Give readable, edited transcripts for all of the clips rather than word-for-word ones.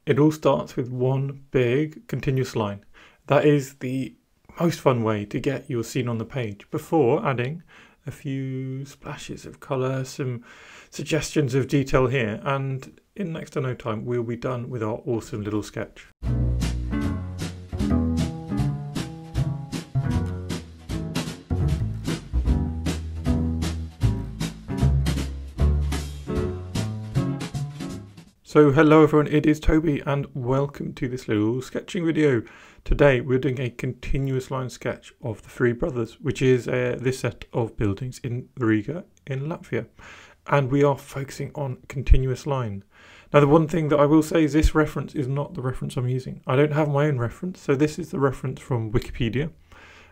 It all starts with one big continuous line. That is the most fun way to get your scene on the page before adding a few splashes of colour, some suggestions of detail here, and in next to no time we'll be done with our awesome little sketch. So hello everyone, it is Toby and welcome to this little sketching video. Today we're doing a continuous line sketch of the Three Brothers, which is this set of buildings in Riga in Latvia. And we are focusing on continuous line. Now the one thing that I will say is this reference is not the reference I'm using. I don't have my own reference, so this is the reference from Wikipedia.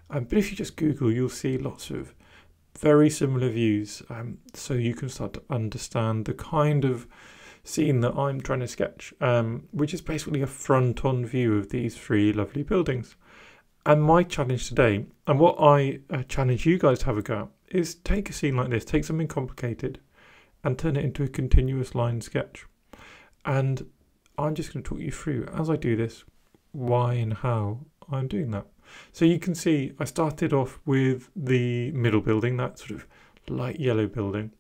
But if you just Google, you'll see lots of very similar views, so you can start to understand the kind of scene that I'm trying to sketch, which is basically a front-on view of these three lovely buildings. And my challenge today, and what I challenge you guys to have a go at, is take a scene like this, take something complicated and turn it into a continuous line sketch. And I'm just going to talk you through, as I do this, why and how I'm doing that. So you can see I started off with the middle building, that sort of light yellow building,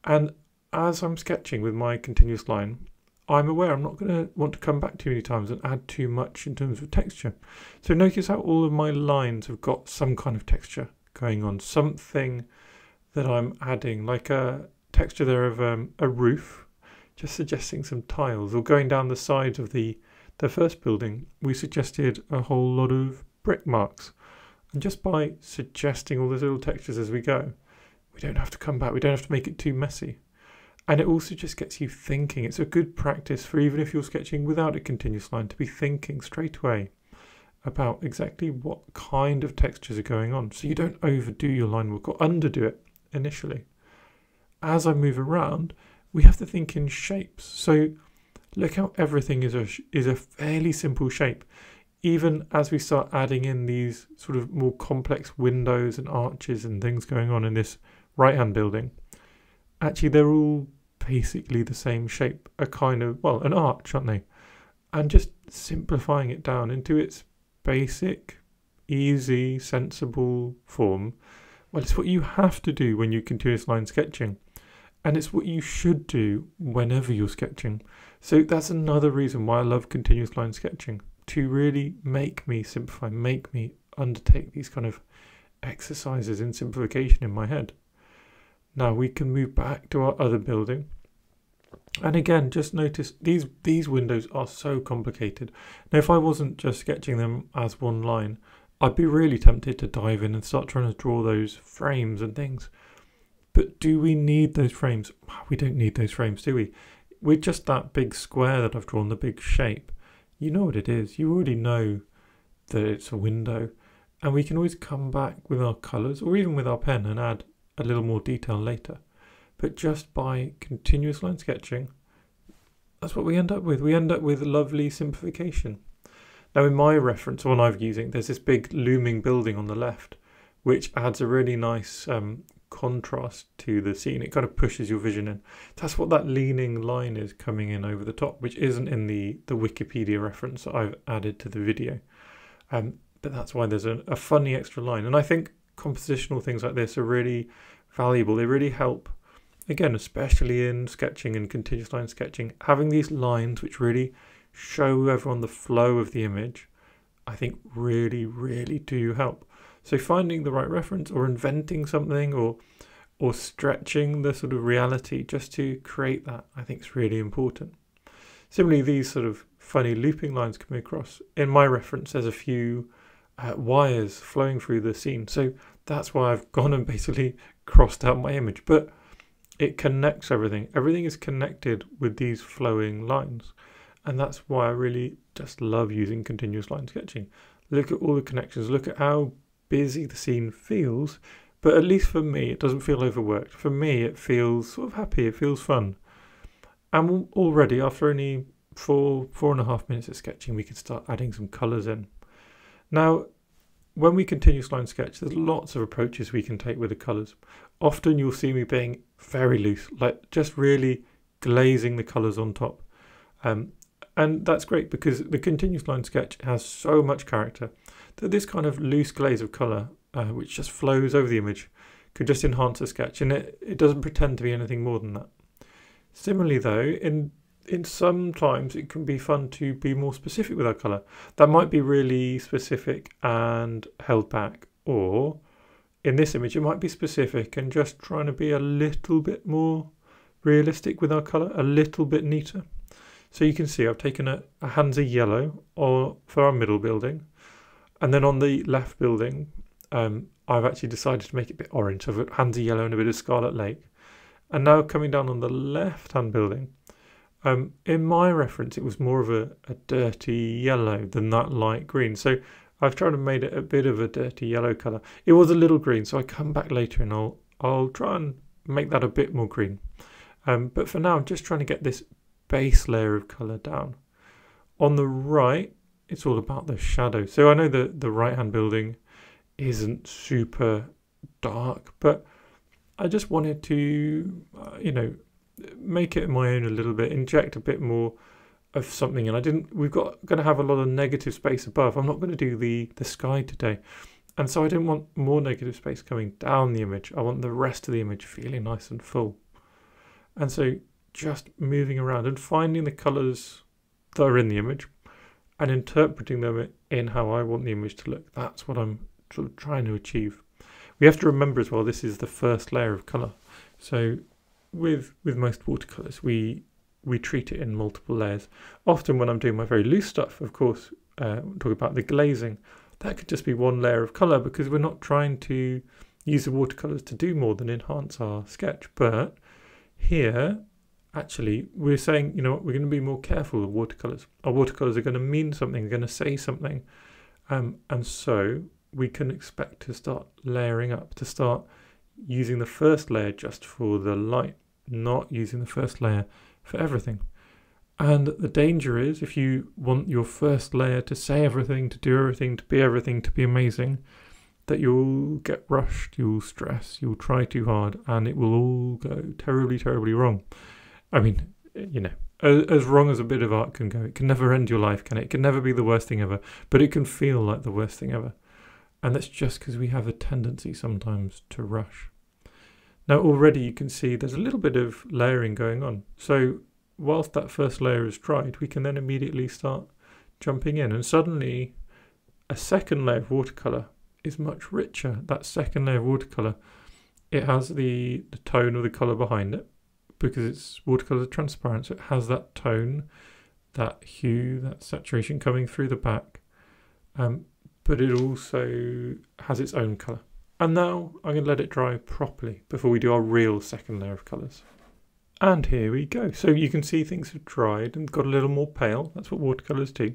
and as I'm sketching with my continuous line, I'm aware I'm not going to want to come back too many times and add too much in terms of texture. So notice how all of my lines have got some kind of texture going on, something that I'm adding, like a texture there of a roof, just suggesting some tiles, or going down the sides of the first building, we suggested a whole lot of brick marks. And just by suggesting all those little textures as we go, we don't have to come back, we don't have to make it too messy. And it also just gets you thinking. It's a good practice for even if you're sketching without a continuous line to be thinking straight away about exactly what kind of textures are going on. So you don't overdo your line work or underdo it initially. As I move around, we have to think in shapes. So look how everything is a fairly simple shape. Even as we start adding in these sort of more complex windows and arches and things going on in this right-hand building, actually they're all basically the same shape, a kind of, well, an arch, aren't they? And just simplifying it down into its basic, easy, sensible form, well, it's what you have to do when you're continuous line sketching. And it's what you should do whenever you're sketching. So that's another reason why I love continuous line sketching, to really make me simplify, make me undertake these kind of exercises in simplification in my head. Now we can move back to our other building. And again, just notice these windows are so complicated. Now, if I wasn't just sketching them as one line, I'd be really tempted to dive in and start trying to draw those frames and things. But do we need those frames? We don't need those frames, do we? With just that big square that I've drawn, the big shape, you know what it is. You already know that it's a window. And we can always come back with our colours or even with our pen and add a little more detail later. But just by continuous line sketching, that's what we end up with. We end up with lovely simplification. Now in my reference, one I'm using, there's this big looming building on the left, which adds a really nice contrast to the scene. It kind of pushes your vision in. That's what that leaning line is coming in over the top, which isn't in the Wikipedia reference that I've added to the video. But that's why there's a funny extra line. And I think compositional things like this are really valuable. They really help, again, especially in sketching and continuous line sketching, having these lines which really show everyone the flow of the image, I think really, really do help. So finding the right reference or inventing something or stretching the sort of reality just to create that, I think is really important. Similarly, these sort of funny looping lines coming across. In my reference, there's a few wires flowing through the scene. So that's why I've gone and basically crossed out my image. But it connects everything. Everything is connected with these flowing lines. And that's why I really just love using continuous line sketching. Look at all the connections. Look at how busy the scene feels. But at least for me, it doesn't feel overworked. For me, it feels sort of happy. It feels fun. And already, after only 4.5 minutes of sketching, we can start adding some colours in. Now, when we continuous line sketch, there's lots of approaches we can take with the colours. Often you'll see me being very loose, like just really glazing the colours on top. And that's great because the continuous line sketch has so much character that this kind of loose glaze of colour, which just flows over the image, could just enhance a sketch, and it doesn't pretend to be anything more than that. Similarly though, in sometimes it can be fun to be more specific with our colour. That might be really specific and held back, or in this image it might be specific and just trying to be a little bit more realistic with our colour, a little bit neater. So you can see I've taken a Hansa yellow for our middle building, and then on the left building I've actually decided to make it a bit orange. So I've got Hansa yellow and a bit of Scarlet Lake. And now coming down on the left hand building, in my reference it was more of a dirty yellow than that light green. So I've tried to make it a bit of a dirty yellow colour. It was a little green, so I come back later and I'll try and make that a bit more green. But for now I'm just trying to get this base layer of colour down. On the right, it's all about the shadow. So I know the right hand building isn't super dark, but I just wanted to, make it my own a little bit, inject a bit more of something. And we're going to have a lot of negative space above. I'm not going to do the sky today. And so I didn't want more negative space coming down the image. I want the rest of the image feeling nice and full. And so just moving around and finding the colours that are in the image and interpreting them in how I want the image to look. That's what I'm sort of trying to achieve. We have to remember as well, this is the first layer of colour. So with most watercolours, we treat it in multiple layers. Often when I'm doing my very loose stuff, of course, talk about the glazing, that could just be one layer of colour because we're not trying to use the watercolours to do more than enhance our sketch. But here, actually, we're saying, you know what, we're going to be more careful with watercolours. Our watercolours are going to mean something, they're going to say something. And so we can expect to start layering up, to start using the first layer just for the light, not using the first layer for everything. And the danger is, if you want your first layer to say everything, to do everything, to be amazing, that you'll get rushed, you'll stress, you'll try too hard, and it will all go terribly, terribly wrong. I mean, as wrong as a bit of art can go, it can never end your life, can it? It can never be the worst thing ever, but it can feel like the worst thing ever. And that's just because we have a tendency sometimes to rush. Now already you can see there's a little bit of layering going on. So whilst that first layer is dried, we can then immediately start jumping in. And suddenly a second layer of watercolour is much richer. That second layer of watercolour, it has the tone of the colour behind it because it's watercolour transparent. So it has that tone, that hue, that saturation coming through the back. But it also has its own colour. And now I'm going to let it dry properly before we do our real second layer of colours. And here we go. So you can see things have dried and got a little more pale. That's what watercolours do.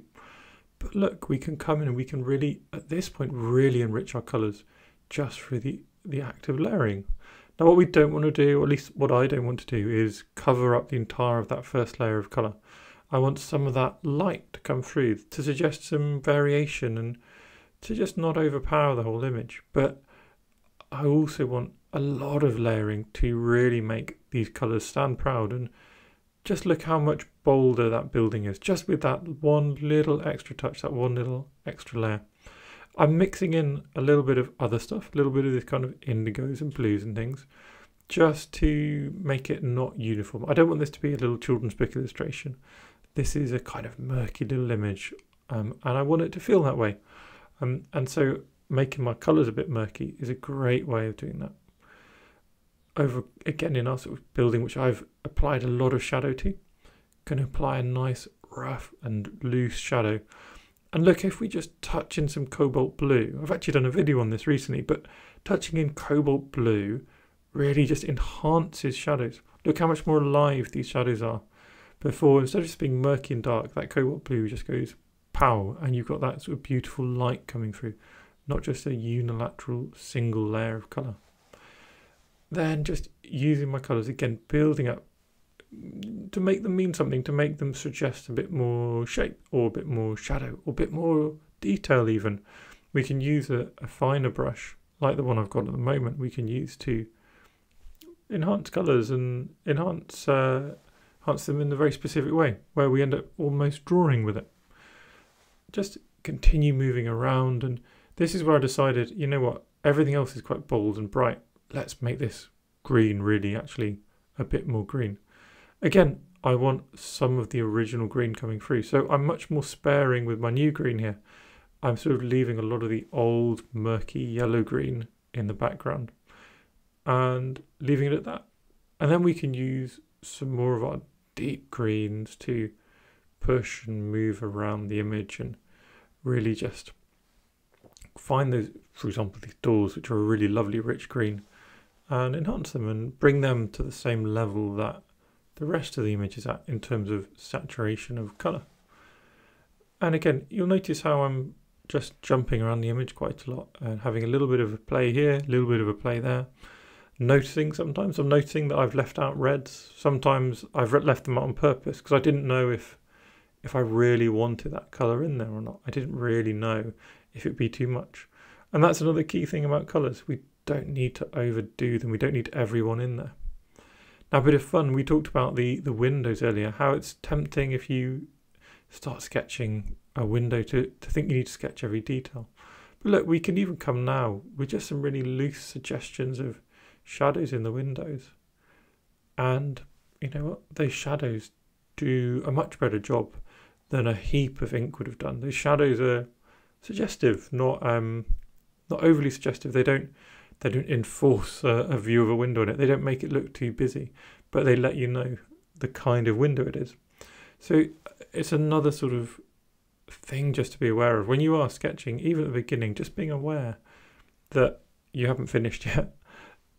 But look, we can come in and we can really, at this point, really enrich our colours just through the act of layering. Now what we don't want to do, or at least what I don't want to do, is cover up the entire of that first layer of colour. I want some of that light to come through to suggest some variation and to just not overpower the whole image. But I also want a lot of layering to really make these colours stand proud. And just look how much bolder that building is, just with that one little extra touch, that one little extra layer. I'm mixing in a little bit of other stuff, a little bit of this kind of indigos and blues and things, just to make it not uniform. I don't want this to be a little children's book illustration. This is a kind of murky little image, and I want it to feel that way. And so making my colours a bit murky is a great way of doing that. Over again in our sort of building, which I've applied a lot of shadow to, can apply a nice rough and loose shadow. And look, if we just touch in some cobalt blue, I've actually done a video on this recently, but touching in cobalt blue really just enhances shadows. Look how much more alive these shadows are. Before, instead of just being murky and dark, that cobalt blue just goes pow, and you've got that sort of beautiful light coming through, not just a unilateral single layer of colour. Then just using my colours again, building up to make them mean something, to make them suggest a bit more shape or a bit more shadow or a bit more detail even. We can use a finer brush like the one I've got at the moment. We can use to enhance colours and enhance enhance them in a very specific way, where we end up almost drawing with it. Just continue moving around, and this is where I decided, you know what, everything else is quite bold and bright. Let's make this green really actually a bit more green. Again, I want some of the original green coming through, so I'm much more sparing with my new green here. I'm sort of leaving a lot of the old murky yellow green in the background and leaving it at that. And then we can use some more of our deep greens to push and move around the image and really just find those, for example, these doors, which are a really lovely rich green, and enhance them and bring them to the same level that the rest of the image is at in terms of saturation of colour. And again, you'll notice how I'm just jumping around the image quite a lot and having a little bit of a play here, a little bit of a play there. Noticing sometimes, I'm noticing that I've left out reds. Sometimes I've left them out on purpose because I didn't know if I really wanted that colour in there or not. I didn't really know if it'd be too much. And that's another key thing about colours. We don't need to overdo them. We don't need everyone in there. Now, a bit of fun. We talked about the windows earlier, how it's tempting if you start sketching a window to think you need to sketch every detail. But look, we can even come now with just some really loose suggestions of shadows in the windows. And you know what? Those shadows do a much better job than a heap of ink would have done. Those shadows are suggestive, not overly suggestive. They don't enforce a view of a window in it. They don't make it look too busy, but they let you know the kind of window it is. So it's another sort of thing just to be aware of when you are sketching, even at the beginning, just being aware that you haven't finished yet.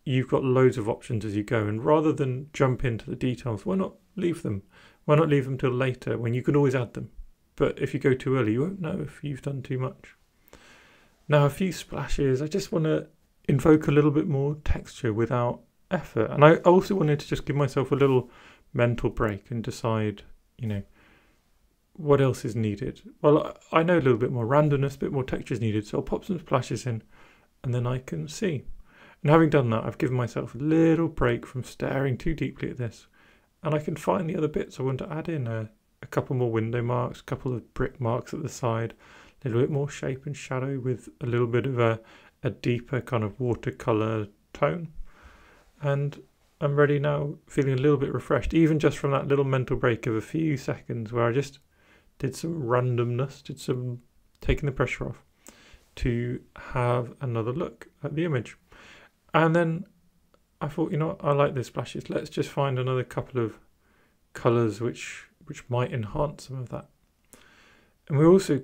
You've got loads of options as you go, and rather than jump into the details, why not leave them? Why not leave them till later when you can always add them? But if you go too early, you won't know if you've done too much. Now, a few splashes. I just want to invoke a little bit more texture without effort. And I also wanted to just give myself a little mental break and decide, you know, what else is needed. Well, I know a little bit more randomness, a bit more texture is needed, so I'll pop some splashes in and then I can see. And having done that, I've given myself a little break from staring too deeply at this, and I can find the other bits I want to add in. A couple more window marks, a couple of brick marks at the side, a little bit more shape and shadow with a little bit of a deeper kind of watercolor tone. And I'm ready now, feeling a little bit refreshed, even just from that little mental break of a few seconds where I just did some randomness, did some taking the pressure off to have another look at the image. And then I thought, you know, I like the splashes. Let's just find another couple of colours which might enhance some of that. And we're also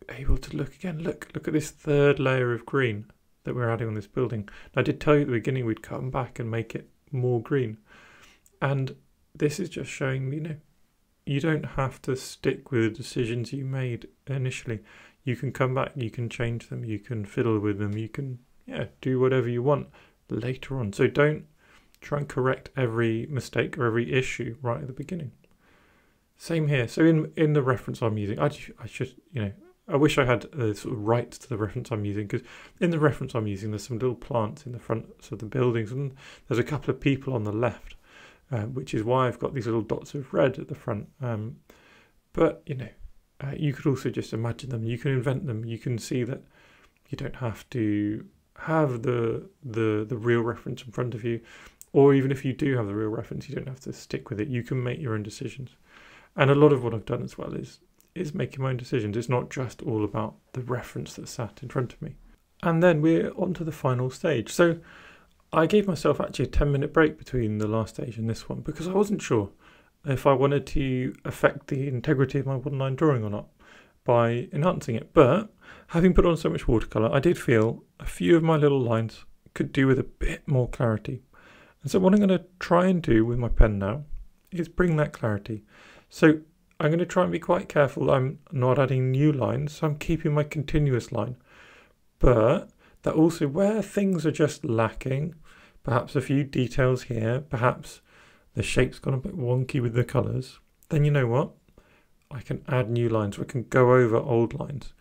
able to look again. Look at this third layer of green that we're adding on this building. Now, I did tell you at the beginning we'd come back and make it more green. And this is just showing, you know, you don't have to stick with the decisions you made initially. You can come back, you can change them, you can fiddle with them, you can, yeah, do whatever you want later on. So don't try and correct every mistake or every issue right at the beginning. Same here. So in the reference I'm using, I should, you know, I wish I had sort of rights to the reference I'm using, because in the reference I'm using, there's some little plants in the fronts of the buildings, and there's a couple of people on the left, which is why I've got these little dots of red at the front. But, you know, you could also just imagine them. You can invent them. You can see that you don't have to have the real reference in front of you, or even if you do have the real reference, you don't have to stick with it. You can make your own decisions. And a lot of what I've done as well is making my own decisions. It's not just all about the reference that's sat in front of me. And then we're on to the final stage. So I gave myself actually a 10-minute break between the last stage and this one, because I wasn't sure if I wanted to affect the integrity of my one-line drawing or not by enhancing it. But having put on so much watercolour, I did feel a few of my little lines could do with a bit more clarity. And so what I'm going to try and do with my pen now is bring that clarity. So I'm going to try and be quite careful. I'm not adding new lines, so I'm keeping my continuous line. But that also, where things are just lacking, perhaps a few details here, perhaps the shape's gone a bit wonky with the colours, then you know what? I can add new lines, or I can go over old lines.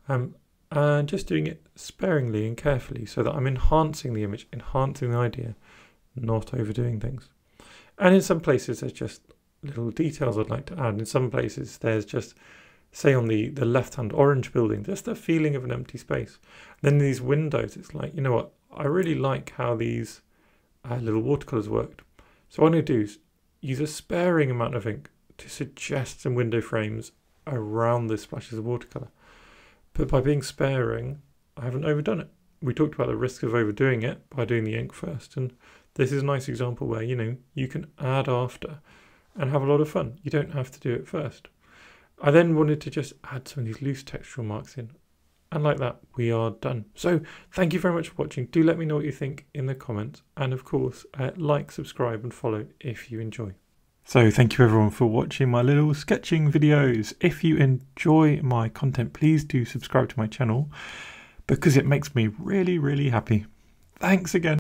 And just doing it sparingly and carefully so that I'm enhancing the image, enhancing the idea, not overdoing things. And in some places there's just little details I'd like to add. In some places there's just, say on the left-hand orange building, just the feeling of an empty space. Then these windows, it's like, you know what, I really like how these little watercolors worked. So what I'm going to do is use a sparing amount of ink to suggest some window frames around the splashes of watercolor. But by being sparing, I haven't overdone it. We talked about the risk of overdoing it by doing the ink first, and this is a nice example where, you know, you can add after and have a lot of fun. You don't have to do it first. I then wanted to just add some of these loose textural marks in, and like that we are done. So thank you very much for watching. Do let me know what you think in the comments, and of course like, subscribe and follow if you enjoy. So thank you everyone for watching my little sketching videos. If you enjoy my content, please do subscribe to my channel because it makes me really happy. Thanks again.